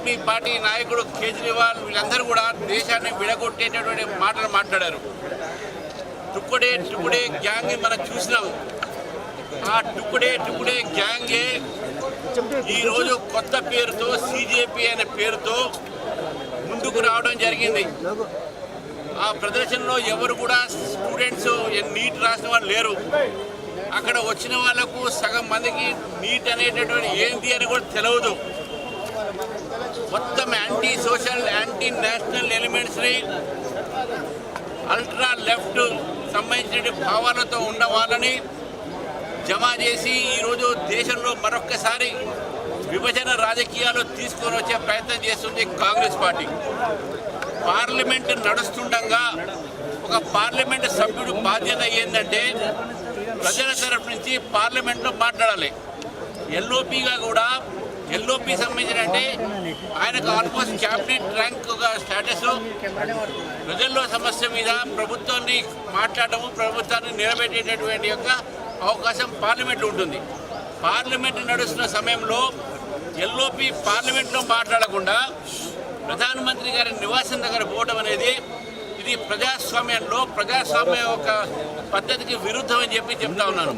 Aadmi party నాయకుడు కేజ్రీవాల్ వీళ్ళందరూ కూడా దేశాన్ని విడగొట్టేటటువంటి మాటలు మాట్లాడారు. టుకుడే టుకుడే గ్యాంగ్ మనం చూసినాం. ఆ టుకుడే టుకుడే గ్యాంగే ఈరోజు కొత్త పేరుతో సిజేపీ అనే పేరుతో ముందుకు రావడం జరిగింది. ఆ ప్రదర్శనలో ఎవరు కూడా స్టూడెంట్స్ నీట్ రాసిన వాళ్ళు లేరు. అక్కడ వచ్చిన వాళ్లకు సగం మందికి నీట్ అనేటటువంటి ఏంటి అని కూడా తెలియదు. మొత్తం యాంటీ సోషల్ యాంటీ నేషనల్ ఎలిమెంట్స్ని అల్ట్రా లెఫ్ట్ సంబంధించిన భావాలతో ఉన్న వాళ్ళని జమ చేసి ఈరోజు దేశంలో మరొక్కసారి విభజన రాజకీయాలు తీసుకొని వచ్చే ప్రయత్నం చేస్తుంది కాంగ్రెస్ పార్టీ. పార్లమెంట్ నడుస్తుండగా ఒక పార్లమెంట్ సభ్యుడు బాధ్యత ఏంటంటే ప్రజల తరఫు నుంచి పార్లమెంట్లో మాట్లాడాలి. ఎల్ఓపిగా కూడా ఎల్ఓపి సంబంధించిన అంటే ఆయనకు ఆల్మోస్ట్ క్యాబినెట్ ర్యాంక్ స్టేటస్. ప్రజల్లో సమస్య మీద ప్రభుత్వాన్ని మాట్లాడటము, ప్రభుత్వాన్ని నిలబెట్టేటటువంటి యొక్క అవకాశం పార్లమెంట్లో ఉంటుంది. పార్లమెంట్ నడుస్తున్న సమయంలో ఎల్ఓపి పార్లమెంట్లో మాట్లాడకుండా ప్రధానమంత్రి గారి నివాసం దగ్గర పోవడం అనేది ఇది ప్రజాస్వామ్యంలో ప్రజాస్వామ్య ఒక పద్ధతికి విరుద్ధం అని చెప్తా ఉన్నాను.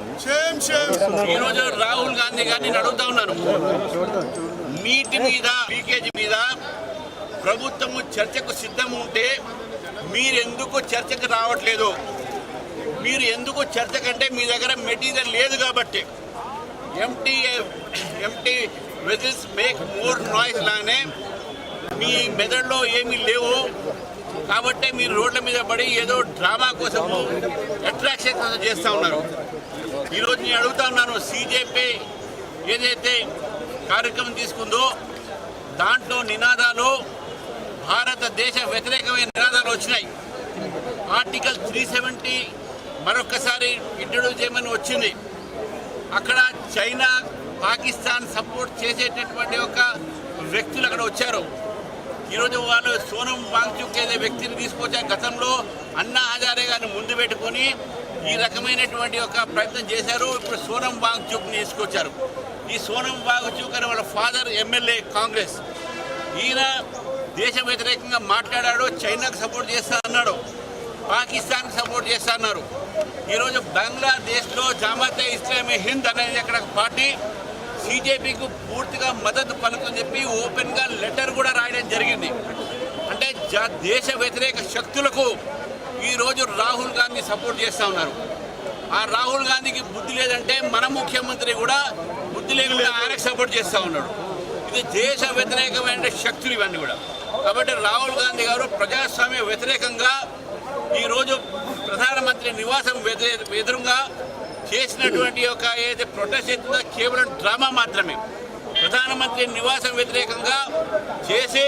ఈరోజు రాహుల్ గాంధీ గారిని నేను అడుగుతా ఉన్నాను, నీటి మీద లీకేజ్ మీద ప్రభుత్వము చర్చకు సిద్ధం ఉంటే మీరెందుకు చర్చకు రావట్లేదు? మీరు ఎందుకు చర్చ కంటే మీ దగ్గర మెటీరియల్ లేదు కాబట్టి empty vessels make more noise లానే మీ మెదడులో ఏమీ లేవు కాబట్టి మీరు రోడ్ల మీద పడి ఏదో డ్రామా కోసము అట్రాక్షన్ కోసం చేస్తూ ఉన్నారు. ఈరోజు నేను అడుగుతా ఉన్నాను, సిజేపీ ఏదైతే కార్యక్రమం తీసుకుందో దాంట్లో నినాదాలు భారతదేశ వ్యతిరేకమైన నినాదాలు వచ్చినాయి. ఆర్టికల్ 370 మరొకసారి ఇంట్రడ్యూస్ చేయమని వచ్చింది. అక్కడ చైనా పాకిస్తాన్ సపోర్ట్ చేసేటటువంటి ఒక వ్యక్తులు అక్కడ వచ్చారు. ఈరోజు వాళ్ళు సోనం వాంగ్చుక్ అనే వ్యక్తిని తీసుకొచ్చారు. గతంలో అన్నా హజారే గారిని ముందు పెట్టుకొని ఈ రకమైనటువంటి ఒక ప్రయత్నం చేశారు. ఇప్పుడు సోనం వాంగ్చుక్ని తీసుకొచ్చారు. ఈ సోనం వాంగ్చుక్ అనే వాళ్ళ ఫాదర్ ఎమ్మెల్యే కాంగ్రెస్. ఈయన దేశ వ్యతిరేకంగా మాట్లాడాడు, చైనాకు సపోర్ట్ చేస్తా అన్నాడు, పాకిస్తాన్కి సపోర్ట్ చేస్తా అన్నారు. ఈరోజు బంగ్లాదేశ్లో జమాతే ఇస్లామీ హింద్ అనేది అక్కడ పార్టీ సిజేపీకి పూర్తిగా మద్దతు పలుకుని చెప్పి ఓపెన్గా లెటర్ కూడా రాయడం జరిగింది. అంటే దేశ వ్యతిరేక శక్తులకు ఈరోజు రాహుల్ గాంధీ సపోర్ట్ చేస్తూ ఉన్నారు. ఆ రాహుల్ గాంధీకి బుద్ధి లేదంటే మన ముఖ్యమంత్రి కూడా బుద్ధి లేకుండా ఆయనకు సపోర్ట్ చేస్తూ ఉన్నాడు. ఇది దేశ వ్యతిరేకమైన శక్తులు ఇవన్నీ కూడా. కాబట్టి రాహుల్ గాంధీ గారు ప్రజాస్వామ్య వ్యతిరేకంగా ఈరోజు ప్రధానమంత్రి నివాసం ఎదురుగా చేసినటువంటి ఒక ఏదైతే ప్రొటెస్ట్ చేస్తుందో కేవలం డ్రామా మాత్రమే. ప్రధానమంత్రి నివాసం వ్యతిరేకంగా చేసి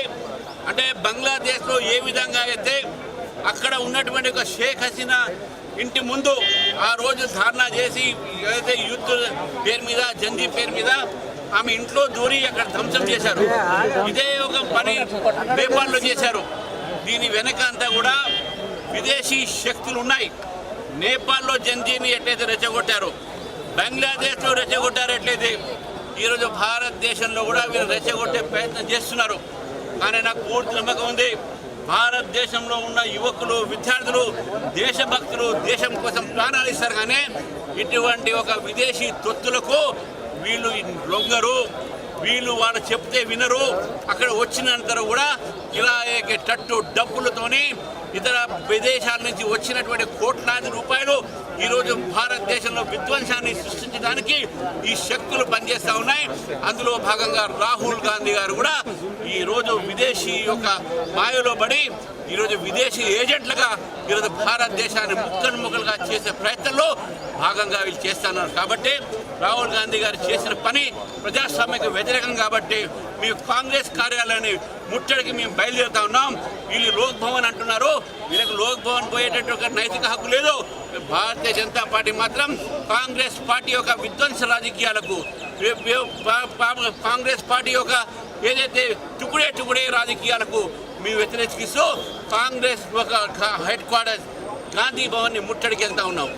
అంటే బంగ్లాదేశ్లో ఏ విధంగా అయితే అక్కడ ఉన్నటువంటి ఒక షేక్ హసీనా ఇంటి ముందు ఆ రోజు ధారణా చేసి ఏదైతే యూత్ పేరు మీద జంజీ పేరు మీద ఆమె ఇంట్లో దూరి అక్కడ ధ్వంసం చేశారు. ఇదే ఒక పని నేపాల్లో చేశారు. దీని వెనక అంతా కూడా విదేశీ శక్తులు ఉన్నాయి. నేపాల్లో జంజీని ఎట్లయితే రెచ్చగొట్టారో, బంగ్లాదేశ్లో రెచ్చగొట్టారు, ఎట్లయితే ఈరోజు భారతదేశంలో కూడా వీరు రెచ్చగొట్టే ప్రయత్నం చేస్తున్నారు. కానీ నాకు పూర్తి నమ్మకం ఉంది, భారతదేశంలో ఉన్న యువకులు, విద్యార్థులు, దేశభక్తులు దేశం కోసం ప్రాణాలు ఇస్తారు. కానీ ఇటువంటి ఒక విదేశీ తొత్తులకు వీళ్ళు లొంగరు, వీళ్ళు వాళ్ళు చెప్తే వినరు. అక్కడ వచ్చినంత కూడా ఇలా టట్టు డబ్బులతోని ఇతర విదేశాల నుంచి వచ్చినటువంటి కోట్లాది రూపాయలు ఈరోజు భారతదేశంలో విధ్వంసాన్ని సృష్టించడానికి ఈ శక్తులు పనిచేస్తూ ఉన్నాయి. అందులో భాగంగా రాహుల్ గాంధీ గారు కూడా ఈరోజు విదేశీ యొక్క మాయలో పడి ఈరోజు విదేశీ ఏజెంట్లుగా ఈరోజు భారతదేశాన్ని ముక్కలు ముక్కలుగా చేసే ప్రయత్నంలో భాగంగా వీళ్ళు చేస్తున్నారు. కాబట్టి రాహుల్ గాంధీ గారు చేసిన పని ప్రజాస్వామ్యకు వ్యతిరేకం. కాబట్టి మేము కాంగ్రెస్ కార్యాలయాన్ని ముట్టడికి మేము బయలుదేరుతా ఉన్నాం. వీళ్ళు లోక్ భవన్ అంటున్నారు, వీళ్ళకి లోక్ భవన్ పోయేటట్టు ఒక నైతిక హక్కు లేదు. భారతీయ జనతా పార్టీ మాత్రం కాంగ్రెస్ పార్టీ యొక్క విధ్వంస రాజకీయాలకు, కాంగ్రెస్ పార్టీ యొక్క ఏదైతే టుకుడే రాజకీయాలకు మేము వ్యతిరేకిస్తూ కాంగ్రెస్ ఒక హెడ్ క్వార్టర్స్ గాంధీ భవన్ని ముట్టడికి వెళ్తా ఉన్నాం.